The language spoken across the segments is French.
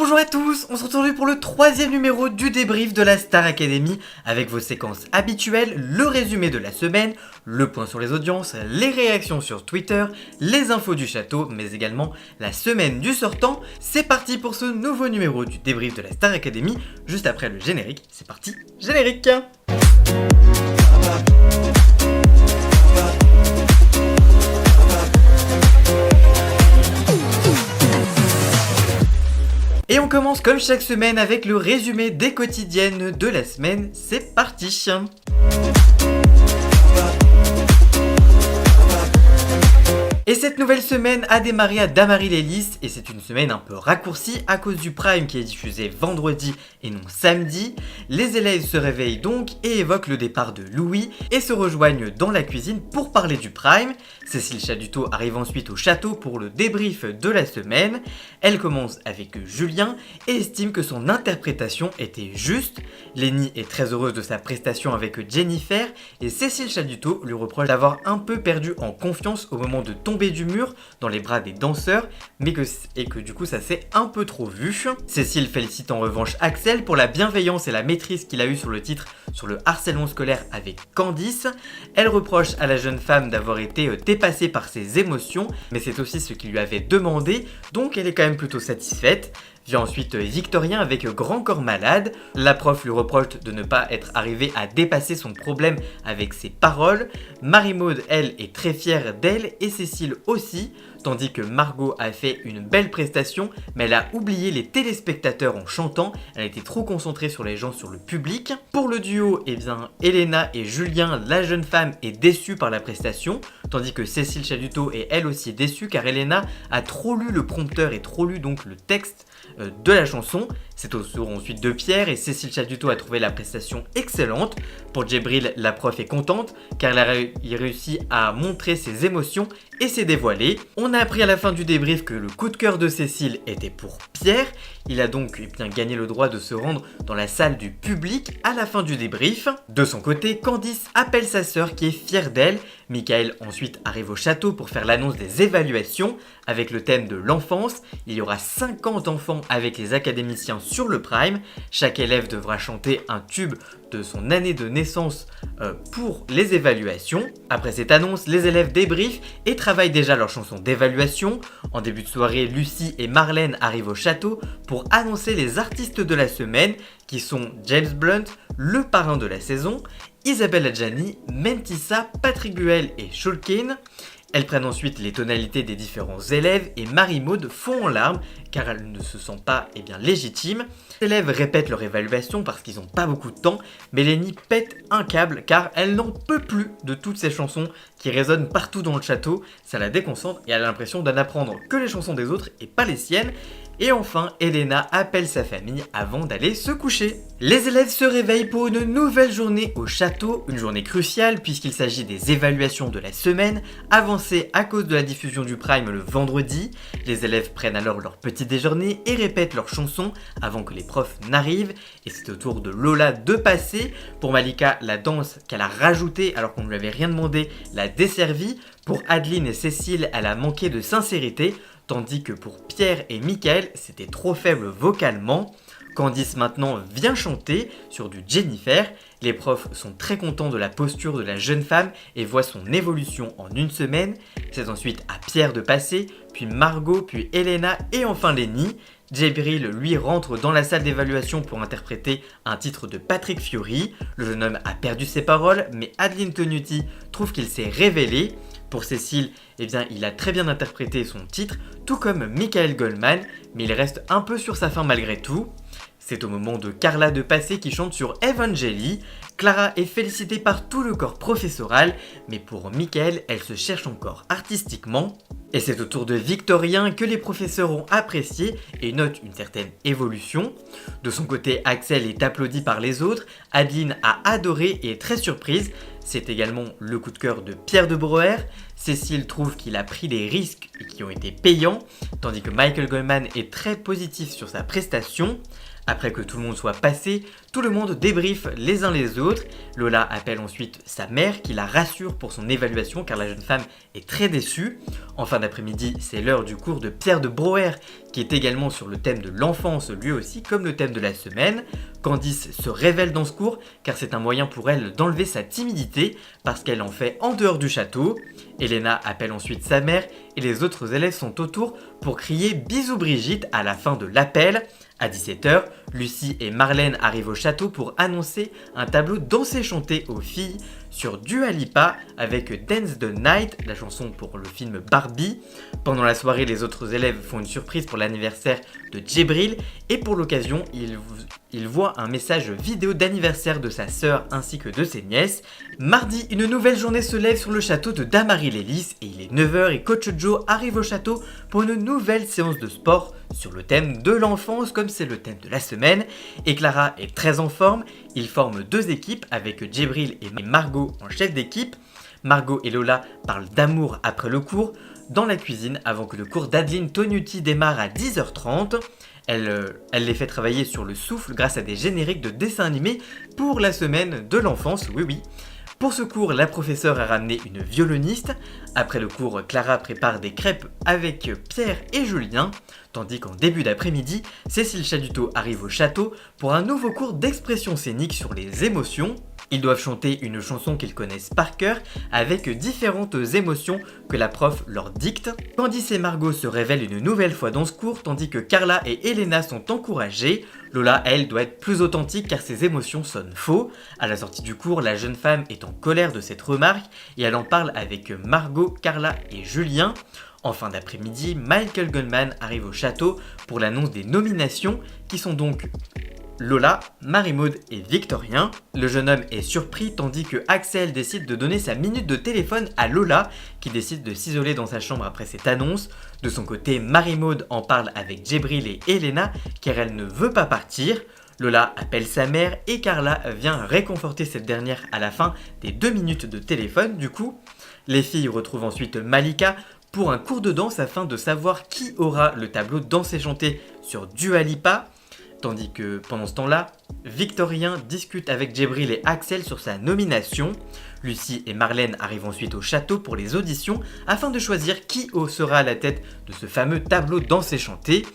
Bonjour à tous, on se retrouve pour le troisième numéro du débrief de la Star Academy avec vos séquences habituelles, le résumé de la semaine, le point sur les audiences, les réactions sur Twitter, les infos du château, mais également la semaine du sortant. C'est parti pour ce nouveau numéro du débrief de la Star Academy, juste après le générique. C'est parti, générique! Et on commence comme chaque semaine avec le résumé des quotidiennes de la semaine. C'est parti! Et cette nouvelle semaine a démarré à Damary-les-Lys et c'est une semaine un peu raccourcie à cause du Prime qui est diffusé vendredi et non samedi. Les élèves se réveillent donc et évoquent le départ de Louis et se rejoignent dans la cuisine pour parler du Prime. Cécile Chaduto arrive ensuite au château pour le débrief de la semaine. Elle commence avec Julien et estime que son interprétation était juste. Lenny est très heureuse de sa prestation avec Jennifer et Cécile Chaduto lui reproche d'avoir un peu perdu en confiance au moment de tomber du mur dans les bras des danseurs, mais que du coup ça s'est un peu trop vu. Cécile félicite en revanche Axel pour la bienveillance et la maîtrise qu'il a eu sur le titre sur le harcèlement scolaire avec Candice. Elle reproche à la jeune femme d'avoir été dépassée par ses émotions, mais c'est aussi ce qu'il lui avait demandé, donc elle est quand même plutôt satisfaite. Vient ensuite Victorien avec Grand Corps Malade. La prof lui reproche de ne pas être arrivée à dépasser son problème avec ses paroles. Marie-Maude, elle, est très fière d'elle et Cécile aussi, tandis que Margot a fait une belle prestation, mais elle a oublié les téléspectateurs en chantant. Elle était trop concentrée sur les gens, sur le public. Pour le duo, Elena et Julien, la jeune femme, est déçue par la prestation, tandis que Cécile Chaduto est elle aussi déçue car Elena a trop lu le prompteur et trop lu donc le texte de la chanson. C'est au tour ensuite de Pierre et Cécile Chaduto a trouvé la prestation excellente. Pour Djibril, la prof est contente car elle a réussi à montrer ses émotions et s'est dévoilée. On a appris à la fin du débrief que le coup de cœur de Cécile était pour Pierre. Il a donc gagné le droit de se rendre dans la salle du public à la fin du débrief. De son côté, Candice appelle sa sœur qui est fière d'elle. Michael ensuite arrive au château pour faire l'annonce des évaluations avec le thème de l'enfance. Il y aura 50 enfants avec les académiciens sur le Prime. Chaque élève devra chanter un tube de son année de naissance pour les évaluations. Après cette annonce, les élèves débriefent et travaillent déjà leur chanson d'évaluation. En début de soirée, Lucie et Marlène arrivent au château pour annoncer les artistes de la semaine qui sont James Blunt, le parrain de la saison, Isabelle Adjani, Mentissa, Patrick Buel et Shulkin. Elles prennent ensuite les tonalités des différents élèves et Marie-Maude fond en larmes car elle ne se sent pas légitime. Les élèves répètent leur évaluation parce qu'ils n'ont pas beaucoup de temps, mais Lenny pète un câble car elle n'en peut plus de toutes ces chansons qui résonnent partout dans le château. Ça la déconcentre et elle a l'impression d'en apprendre que les chansons des autres et pas les siennes. Et enfin, Elena appelle sa famille avant d'aller se coucher. Les élèves se réveillent pour une nouvelle journée au château, une journée cruciale puisqu'il s'agit des évaluations de la semaine, avancées à cause de la diffusion du Prime le vendredi. Les élèves prennent alors leur petit déjeuner et répètent leurs chansons avant que les profs n'arrivent. Et c'est au tour de Lola de passer. Pour Malika, la danse qu'elle a rajoutée alors qu'on ne lui avait rien demandé l'a desservie. Pour Adeline et Cécile, elle a manqué de sincérité. Tandis que pour Pierre et Michael, c'était trop faible vocalement. Candice maintenant vient chanter sur du Jennifer. Les profs sont très contents de la posture de la jeune femme et voient son évolution en une semaine. C'est ensuite à Pierre de passer, puis Margot, puis Elena et enfin Lenny. Djibril lui rentre dans la salle d'évaluation pour interpréter un titre de Patrick Fiori. Le jeune homme a perdu ses paroles, mais Adeline Tonuti trouve qu'il s'est révélé. Pour Cécile, il a très bien interprété son titre, tout comme Michael Goldman, mais il reste un peu sur sa faim malgré tout. C'est au moment de Carla de passer qui chante sur Evangeli. Clara est félicitée par tout le corps professoral, mais pour Michael, elle se cherche encore artistiquement. Et c'est au tour de Victorien que les professeurs ont apprécié et notent une certaine évolution. De son côté, Axel est applaudi par les autres, Adeline a adoré et est très surprise. C'est également le coup de cœur de Pierre de Broer. Cécile trouve qu'il a pris des risques qui ont été payants, tandis que Michael Goldman est très positif sur sa prestation. Après que tout le monde soit passé, Tout le monde débriefe les uns les autres. Lola appelle ensuite sa mère qui la rassure pour son évaluation car la jeune femme est très déçue. En fin d'après-midi, c'est l'heure du cours de Pierre de Brouwer qui est également sur le thème de l'enfance lui aussi comme le thème de la semaine. Candice se révèle dans ce cours car c'est un moyen pour elle d'enlever sa timidité parce qu'elle en fait en dehors du château. Elena appelle ensuite sa mère et les autres élèves sont autour pour crier bisous Brigitte à la fin de l'appel. À 17h, Lucie et Marlène arrivent au château pour annoncer un tableau dansé chanté aux filles sur Dua Lipa avec Dance the Night, la chanson pour le film Barbie. Pendant la soirée, les autres élèves font une surprise pour l'anniversaire de Djibril et pour l'occasion, il voit un message vidéo d'anniversaire de sa sœur ainsi que de ses nièces. Mardi, une nouvelle journée se lève sur le château de Damary-Lélis et il est 9h et coach Joe arrive au château pour une nouvelle séance de sport sur le thème de l'enfance comme c'est le thème de la semaine. Et Clara est très en forme, ils forment deux équipes avec Djibril et Margot en chef d'équipe. Margot et Lola parlent d'amour après le cours dans la cuisine avant que le cours d'Adeline Tognuti démarre à 10h30. Elle les fait travailler sur le souffle grâce à des génériques de dessins animés pour la semaine de l'enfance, oui. Pour ce cours, la professeure a ramené une violoniste. Après le cours, Clara prépare des crêpes avec Pierre et Julien, tandis qu'en début d'après-midi, Cécile Chaduteau arrive au château pour un nouveau cours d'expression scénique sur les émotions. Ils doivent chanter une chanson qu'ils connaissent par cœur avec différentes émotions que la prof leur dicte. Candice et Margot se révèlent une nouvelle fois dans ce cours tandis que Carla et Elena sont encouragées. Lola, elle, doit être plus authentique car ses émotions sonnent faux. À la sortie du cours, la jeune femme est en colère de cette remarque et elle en parle avec Margot, Carla et Julien. En fin d'après-midi, Michael Goldman arrive au château pour l'annonce des nominations qui sont donc Lola, Marie-Maude et Victorien. Le jeune homme est surpris tandis que Axel décide de donner sa minute de téléphone à Lola qui décide de s'isoler dans sa chambre après cette annonce. De son côté, Marie-Maude en parle avec Djibril et Elena car elle ne veut pas partir. Lola appelle sa mère et Carla vient réconforter cette dernière à la fin des 2 minutes de téléphone du coup. Les filles retrouvent ensuite Malika pour un cours de danse afin de savoir qui aura le tableau dansé chanté sur Dua Lipa. Tandis que pendant ce temps-là, Victorien discute avec Djibril et Axel sur sa nomination. Lucie et Marlène arrivent ensuite au château pour les auditions afin de choisir qui sera à la tête de ce fameux tableau dansé chanté.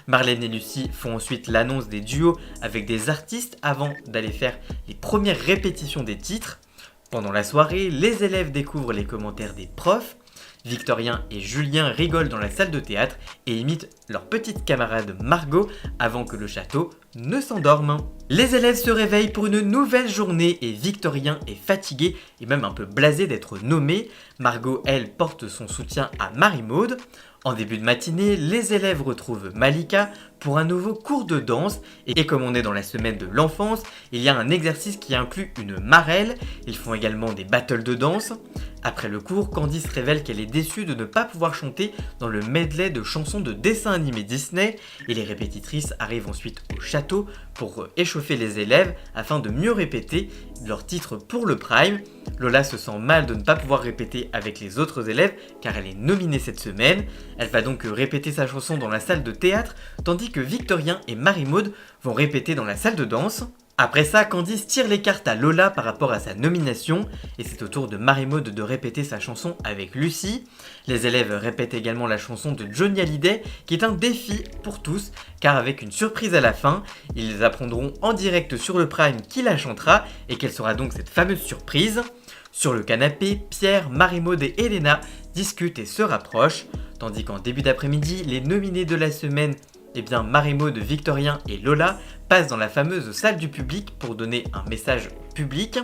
Marlène et Lucie font ensuite l'annonce des duos avec des artistes avant d'aller faire les premières répétitions des titres. Pendant la soirée, les élèves découvrent les commentaires des profs. Victorien et Julien rigolent dans la salle de théâtre et imitent leur petite camarade Margot avant que le château ne s'endorme. Les élèves se réveillent pour une nouvelle journée et Victorien est fatigué et même un peu blasé d'être nommé. Margot, elle, porte son soutien à Marie-Maude. En début de matinée, les élèves retrouvent Malika pour un nouveau cours de danse et comme on est dans la semaine de l'enfance, il y a un exercice qui inclut une marelle. Ils font également des battles de danse. Après le cours, Candice révèle qu'elle est déçue de ne pas pouvoir chanter dans le medley de chansons de dessins animés Disney et les répétitrices arrivent ensuite au château pour échauffer les élèves afin de mieux répéter leurs titres pour le Prime. Lola se sent mal de ne pas pouvoir répéter avec les autres élèves car elle est nominée cette semaine. Elle va donc répéter sa chanson dans la salle de théâtre tandis que Victorien et Marie-Maude vont répéter dans la salle de danse. Après ça, Candice tire les cartes à Lola par rapport à sa nomination et c'est au tour de Marie-Maude de répéter sa chanson avec Lucie. Les élèves répètent également la chanson de Johnny Hallyday qui est un défi pour tous car avec une surprise à la fin, ils apprendront en direct sur le Prime qui la chantera et quelle sera donc cette fameuse surprise. Sur le canapé, Pierre, Marie-Maude et Elena discutent et se rapprochent, tandis qu'en début d'après-midi, les nominés de la semaine Marie-Maude, Victorien et Lola passent dans la fameuse salle du public pour donner un message public.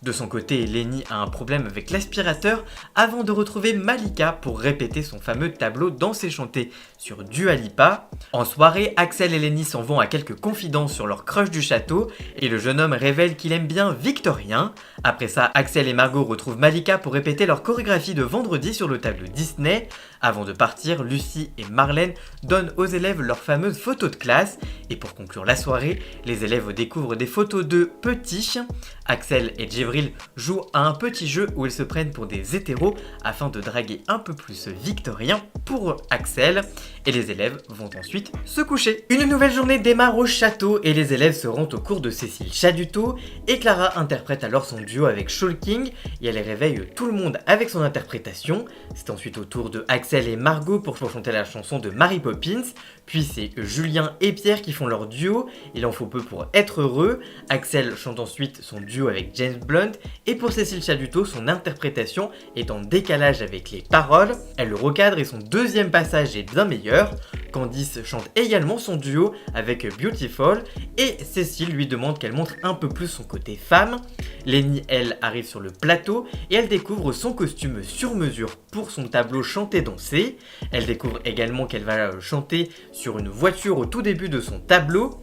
De son côté, Lenny a un problème avec l'aspirateur avant de retrouver Malika pour répéter son fameux tableau dansé chanté sur Dua Lipa. En soirée, Axel et Lenny s'en vont à quelques confidences sur leur crush du château et le jeune homme révèle qu'il aime bien Victorien. Après ça, Axel et Margot retrouvent Malika pour répéter leur chorégraphie de vendredi sur le tableau Disney. Avant de partir, Lucie et Marlène donnent aux élèves leurs fameuses photos de classe. Et pour conclure la soirée, les élèves découvrent des photos de petits. Axel et Djibril jouent à un petit jeu où ils se prennent pour des hétéros afin de draguer un peu plus Victorien pour Axel. Et les élèves vont ensuite se coucher. Une nouvelle journée démarre au château et les élèves se rendent au cours de Cécile Chaduto. Et Clara interprète alors son duo avec Shulking et elle réveille tout le monde avec son interprétation. C'est ensuite au tour de Axel et Margot pour chanter la chanson de Mary Poppins. Puis c'est Julien et Pierre qui font leur duo, il en faut peu pour être heureux. Axel chante ensuite son duo avec James Blunt et pour Cécile Chaduto, son interprétation est en décalage avec les paroles. Elle le recadre et son deuxième passage est bien meilleur. Candice chante également son duo avec Beautiful et Cécile lui demande qu'elle montre un peu plus son côté femme. Lenny, elle, arrive sur le plateau et elle découvre son costume sur mesure pour son tableau chanter-danser. Elle découvre également qu'elle va chanter sur une voiture au tout début de son tableau.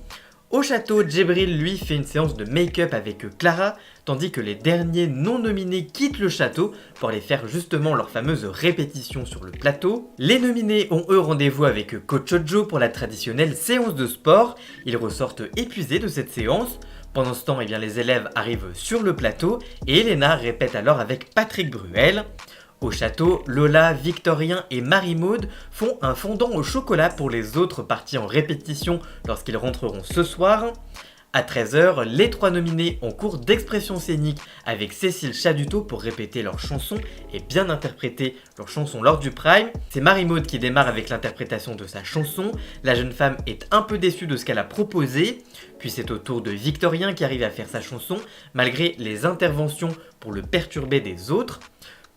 Au château, Djibril lui fait une séance de make-up avec Clara, tandis que les derniers non nominés quittent le château pour aller faire justement leur fameuse répétition sur le plateau. Les nominés ont eux rendez-vous avec Coach Joe pour la traditionnelle séance de sport. Ils ressortent épuisés de cette séance. Pendant ce temps, les élèves arrivent sur le plateau et Elena répète alors avec Patrick Bruel. Au château, Lola, Victorien et Marie-Maude font un fondant au chocolat pour les autres partis en répétition lorsqu'ils rentreront ce soir. À 13h, les 3 nominés ont cours d'expression scénique avec Cécile Chaduto pour répéter leurs chansons et bien interpréter leurs chansons lors du prime. C'est Marie-Maude qui démarre avec l'interprétation de sa chanson. La jeune femme est un peu déçue de ce qu'elle a proposé. Puis c'est au tour de Victorien qui arrive à faire sa chanson malgré les interventions pour le perturber des autres.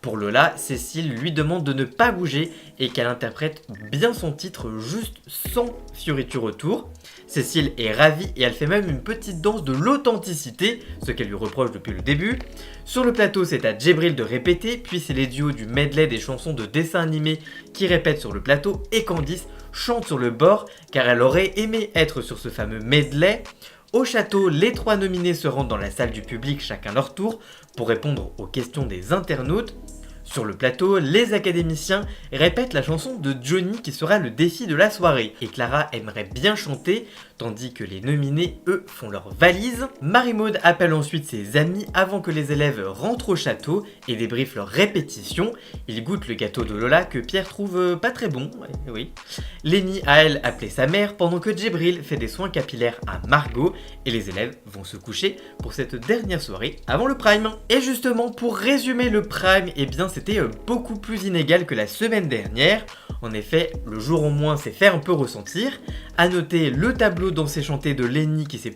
Pour Lola, Cécile lui demande de ne pas bouger et qu'elle interprète bien son titre juste sans fioriture autour. Cécile est ravie et elle fait même une petite danse de l'authenticité, ce qu'elle lui reproche depuis le début. Sur le plateau, c'est à Djibril de répéter, puis c'est les duos du medley des chansons de dessins animés qui répètent sur le plateau et Candice chante sur le bord car elle aurait aimé être sur ce fameux medley. Au château, les 3 nominés se rendent dans la salle du public chacun leur tour pour répondre aux questions des internautes. Sur le plateau, les académiciens répètent la chanson de Johnny qui sera le défi de la soirée et Clara aimerait bien chanter tandis que les nominés, eux, font leur valise. Marie-Maude appelle ensuite ses amis avant que les élèves rentrent au château et débriefent leur répétition. Ils goûtent le gâteau de Lola que Pierre trouve pas très bon, oui. Lenny a elle appelé sa mère pendant que Djibril fait des soins capillaires à Margot et les élèves vont se coucher pour cette dernière soirée avant le prime. Et justement, pour résumer le prime, c'était beaucoup plus inégal que la semaine dernière. En effet, le jour en moins s'est fait un peu ressentir. A noter le tableau dansé chanté de Lenny qui s'est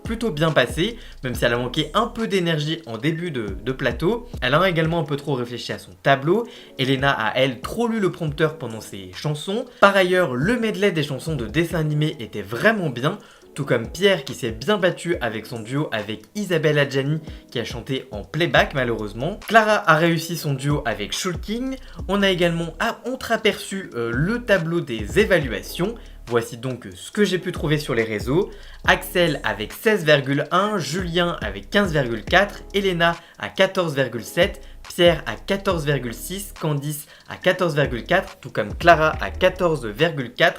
plutôt bien passé, même si elle a manqué un peu d'énergie en début de plateau. Elle a également un peu trop réfléchi à son tableau. Elena a elle trop lu le prompteur pendant ses chansons. Par ailleurs, le medley des chansons de dessin animé était vraiment bien, tout comme Pierre qui s'est bien battu avec son duo avec Isabelle Adjani qui a chanté en playback malheureusement. Clara a réussi son duo avec Shulking. On a également entreaperçu le tableau des évaluations. Voici donc ce que j'ai pu trouver sur les réseaux. Axel avec 16,1, Julien avec 15,4, Elena à 14,7, Pierre à 14,6, Candice à 14,4, tout comme Clara à 14,4.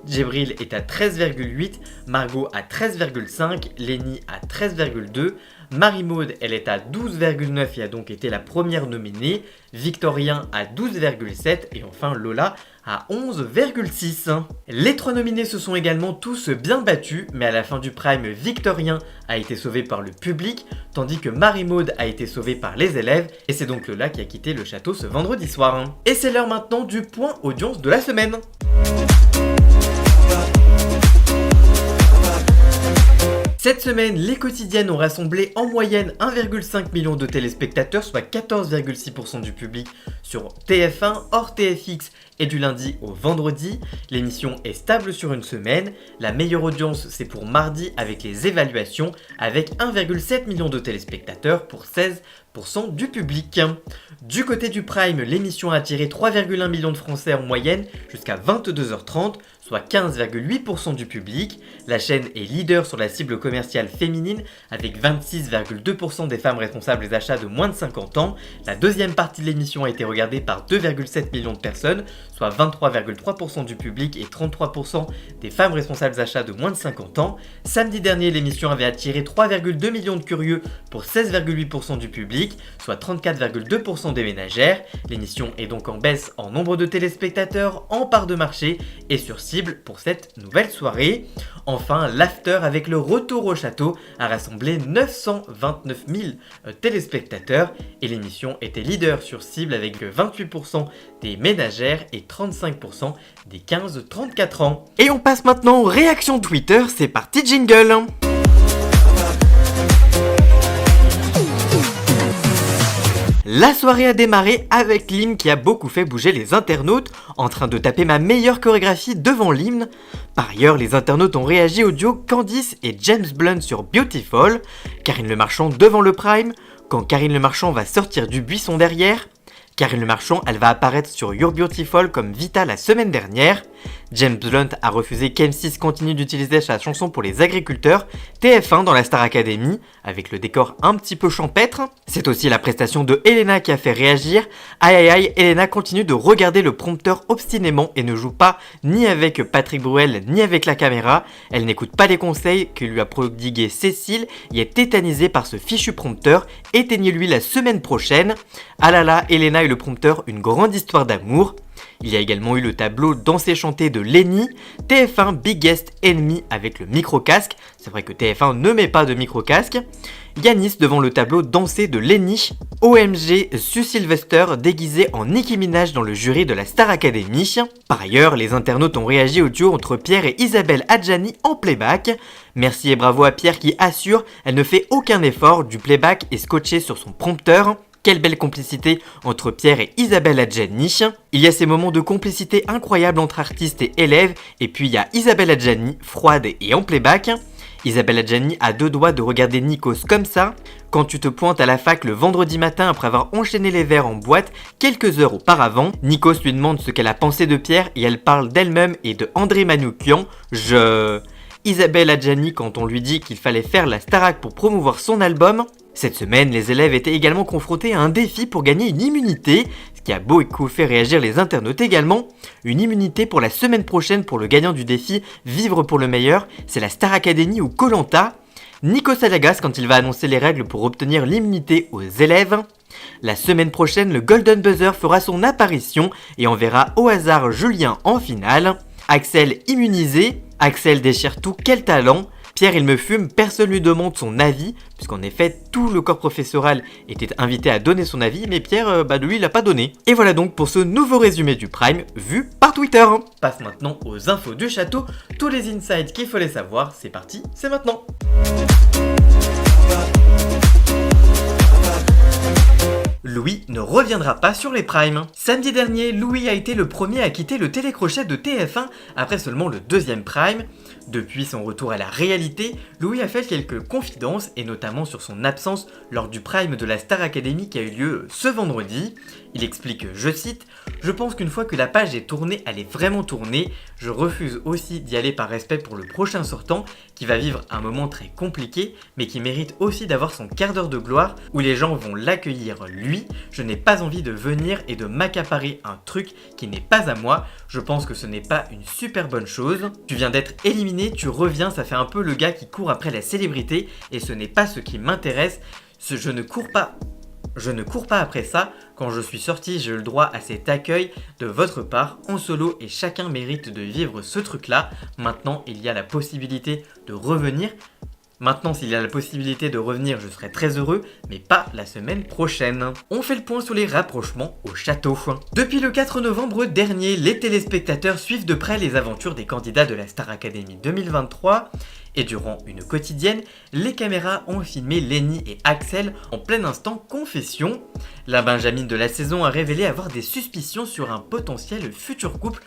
Djibril est à 13,8, Margot à 13,5, Lenny à 13,2, Marie-Maude elle est à 12,9 et a donc été la première nominée, Victorien à 12,7 et enfin Lola à 11,6. Les 3 nominés se sont également tous bien battus, mais à la fin du prime, Victorien a été sauvé par le public, tandis que Marie-Maude a été sauvée par les élèves, et c'est donc Lola qui a quitté le château ce vendredi soir. Et c'est l'heure maintenant du point audience de la semaine. Cette semaine, les quotidiennes ont rassemblé en moyenne 1,5 million de téléspectateurs, soit 14,6% du public sur TF1, hors TFX et du lundi au vendredi. L'émission est stable sur une semaine. La meilleure audience, c'est pour mardi avec les évaluations, avec 1,7 million de téléspectateurs pour 16% du public. Du côté du Prime, l'émission a attiré 3,1 millions de Français en moyenne jusqu'à 22h30, soit 15,8% du public. La chaîne est leader sur la cible commerciale féminine avec 26,2% des femmes responsables des achats de moins de 50 ans. La deuxième partie de l'émission a été regardée par 2,7 millions de personnes, soit 23,3% du public et 33% des femmes responsables d'achats de moins de 50 ans. Samedi dernier, l'émission avait attiré 3,2 millions de curieux pour 16,8% du public, soit 34,2% des ménagères. L'émission est donc en baisse en nombre de téléspectateurs, en part de marché et sur cible pour cette nouvelle soirée. Enfin, l'after avec le retour au château a rassemblé 929 000 téléspectateurs et l'émission était leader sur cible avec 28% des ménagères et 35% des 15-34 ans. Et on passe maintenant aux réactions Twitter, c'est parti jingle. La soirée a démarré avec l'hymne qui a beaucoup fait bouger les internautes, en train de taper ma meilleure chorégraphie devant l'hymne. Par ailleurs, les internautes ont réagi au duo Candice et James Blunt sur Beautiful, Karine Le Marchand devant le Prime, quand Karine Le Marchand va sortir du buisson derrière. Karine Le Marchand, elle va apparaître sur You're Beautiful comme Vita la semaine dernière. James Blunt a refusé qu'M6 continue d'utiliser sa chanson pour les agriculteurs. TF1 dans la Star Academy, avec le décor un petit peu champêtre. C'est aussi la prestation de Elena qui a fait réagir. Aïe aïe aïe, Elena continue de regarder le prompteur obstinément et ne joue pas ni avec Patrick Bruel ni avec la caméra. Elle n'écoute pas les conseils que lui a prodigué Cécile et est tétanisée par ce fichu prompteur. Éteignez-lui la semaine prochaine. Ah là là, Elena et le prompteur, une grande histoire d'amour. Il y a également eu le tableau Danser chanter de Lenny, TF1 Biggest Enemy avec le micro-casque, c'est vrai que TF1 ne met pas de micro-casque, Yanis devant le tableau Danser de Lenny, OMG Sue Sylvester déguisé en Nicki Minaj dans le jury de la Star Academy. Par ailleurs, les internautes ont réagi au duo entre Pierre et Isabelle Adjani en playback. Merci et bravo à Pierre qui assure, elle ne fait aucun effort, du playback est scotché sur son prompteur. Quelle belle complicité entre Pierre et Isabelle Adjani. Il y a ces moments de complicité incroyables entre artistes et élèves, et puis il y a Isabelle Adjani, froide et en playback. Isabelle Adjani a deux doigts de regarder Nikos comme ça. Quand tu te pointes à la fac le vendredi matin après avoir enchaîné les verres en boîte quelques heures auparavant, Nikos lui demande ce qu'elle a pensé de Pierre et elle parle d'elle-même et de André Manoukian. Isabelle Adjani quand on lui dit qu'il fallait faire la Starac pour promouvoir son album. Cette semaine, les élèves étaient également confrontés à un défi pour gagner une immunité, ce qui a beaucoup fait réagir les internautes également. Une immunité pour la semaine prochaine pour le gagnant du défi Vivre pour le meilleur, c'est la Star Academy ou Koh-Lanta. Nico Salagas quand il va annoncer les règles pour obtenir l'immunité aux élèves. La semaine prochaine, le Golden Buzzer fera son apparition et on verra au hasard Julien en finale. Axel immunisé, Axel déchire tout, quel talent. Pierre il me fume, personne lui demande son avis, puisqu'en effet tout le corps professoral était invité à donner son avis, mais Pierre, lui il a pas donné. Et voilà donc pour ce nouveau résumé du Prime, vu par Twitter. Passe maintenant aux infos du château, tous les insights qu'il fallait savoir, c'est parti, c'est maintenant. Louis ne reviendra pas sur les primes. Samedi dernier, Louis a été le premier à quitter le télécrochet de TF1 après seulement le deuxième prime. Depuis son retour à la réalité, Louis a fait quelques confidences et notamment sur son absence lors du prime de la Star Academy qui a eu lieu ce vendredi. Il explique, je cite, « Je pense qu'une fois que la page est tournée, elle est vraiment tournée. Je refuse aussi d'y aller par respect pour le prochain sortant qui va vivre un moment très compliqué mais qui mérite aussi d'avoir son quart d'heure de gloire où les gens vont l'accueillir lui. Je n'ai pas envie de venir et de m'accaparer un truc qui n'est pas à moi. Je pense que ce n'est pas une super bonne chose. Tu viens d'être éliminé, tu reviens, ça fait un peu le gars qui court après la célébrité et ce n'est pas ce qui m'intéresse. Je ne cours pas après ça. Quand je suis sorti, j'ai eu le droit à cet accueil de votre part en solo et chacun mérite de vivre ce truc-là. Maintenant, il y a la possibilité de revenir. Maintenant, s'il y a la possibilité de revenir, je serai très heureux, mais pas la semaine prochaine. On fait le point sur les rapprochements au château. Depuis le 4 novembre dernier, les téléspectateurs suivent de près les aventures des candidats de la Star Academy 2023. Et durant une quotidienne, les caméras ont filmé Lenny et Axel en plein instant confession. La Benjamine de la saison a révélé avoir des suspicions sur un potentiel futur couple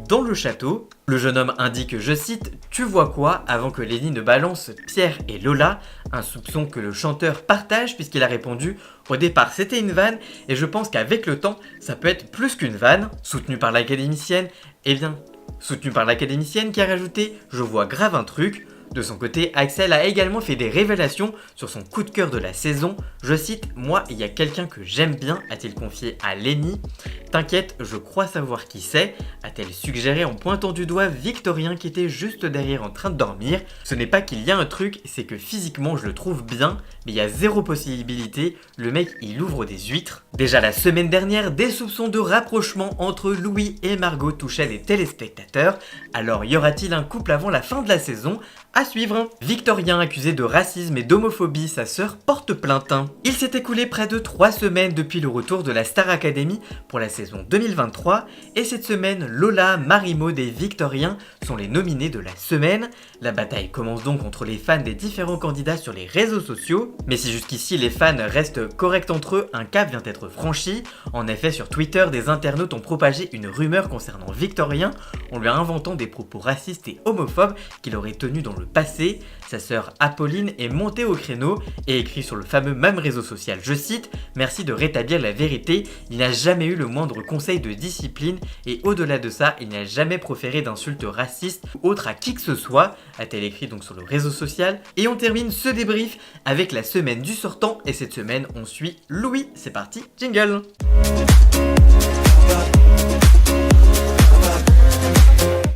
dans le château. Le jeune homme indique, je cite, « Tu vois quoi ?» avant que Lenny ne balance Pierre et Lola, un soupçon que le chanteur partage puisqu'il a répondu « Au départ c'était une vanne et je pense qu'avec le temps ça peut être plus qu'une vanne ». Soutenu par l'académicienne, eh bien soutenu par l'académicienne qui a rajouté « Je vois grave un truc ». De son côté, Axel a également fait des révélations sur son coup de cœur de la saison. Je cite « Moi, il y a quelqu'un que j'aime bien », a-t-il confié à Lenny. « T'inquiète, je crois savoir qui c'est », a-t-elle suggéré en pointant du doigt Victorien qui était juste derrière en train de dormir. Ce n'est pas qu'il y a un truc, c'est que physiquement je le trouve bien, mais il y a zéro possibilité, le mec il ouvre des huîtres. Déjà la semaine dernière, des soupçons de rapprochement entre Louis et Margot touchaient les téléspectateurs. Alors y aura-t-il un couple avant la fin de la saison ? À suivre. Victorien accusé de racisme et d'homophobie, sa sœur porte plainte. Il s'est écoulé près de 3 semaines depuis le retour de la Star Academy pour la saison 2023 et cette semaine, Lola, Marie-Maud et Victorien sont les nominés de la semaine. La bataille commence donc entre les fans des différents candidats sur les réseaux sociaux, mais si jusqu'ici les fans restent corrects entre eux, un cap vient d'être franchi. En effet, sur Twitter, des internautes ont propagé une rumeur concernant Victorien en lui inventant des propos racistes et homophobes qu'il aurait tenus dans le passé. Sa sœur Apolline est montée au créneau et écrit sur le fameux même réseau social, je cite « Merci de rétablir la vérité, il n'a jamais eu le moindre conseil de discipline et au-delà de ça, il n'a jamais proféré d'insultes racistes ou autres à qui que ce soit », a-t-elle écrit donc sur le réseau social. Et on termine ce débrief avec la semaine du sortant et cette semaine on suit Louis. C'est parti, jingle.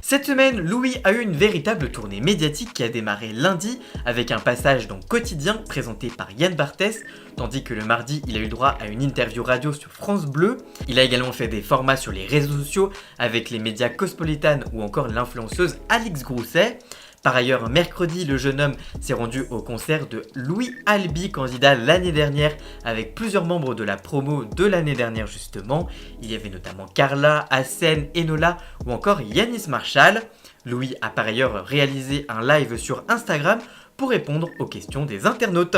Cette semaine, Louis a eu une véritable tournée médiatique qui a démarré lundi avec un passage dans Quotidien présenté par Yann Barthès, tandis que le mardi, il a eu droit à une interview radio sur France Bleu. Il a également fait des formats sur les réseaux sociaux avec les médias Cosmopolitan ou encore l'influenceuse Alix Grousset. Par ailleurs, mercredi, le jeune homme s'est rendu au concert de Louis Albi, candidat l'année dernière, avec plusieurs membres de la promo de l'année dernière justement. Il y avait notamment Carla, Hassen, Enola ou encore Yanis Marshall. Louis a par ailleurs réalisé un live sur Instagram pour répondre aux questions des internautes.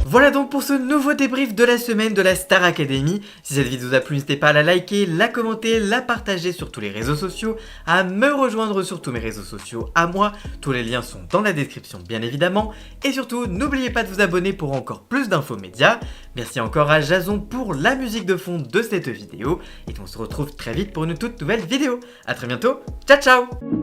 Voilà donc pour ce nouveau débrief de la semaine de la Star Academy. Si cette vidéo vous a plu, n'hésitez pas à la liker, la commenter, la partager sur tous les réseaux sociaux, à me rejoindre sur tous mes réseaux sociaux à moi. Tous les liens sont dans la description bien évidemment. Et surtout, n'oubliez pas de vous abonner pour encore plus d'infos médias. Merci encore à Jason pour la musique de fond de cette vidéo. Et on se retrouve très vite pour une toute nouvelle vidéo. A très bientôt, ciao ciao.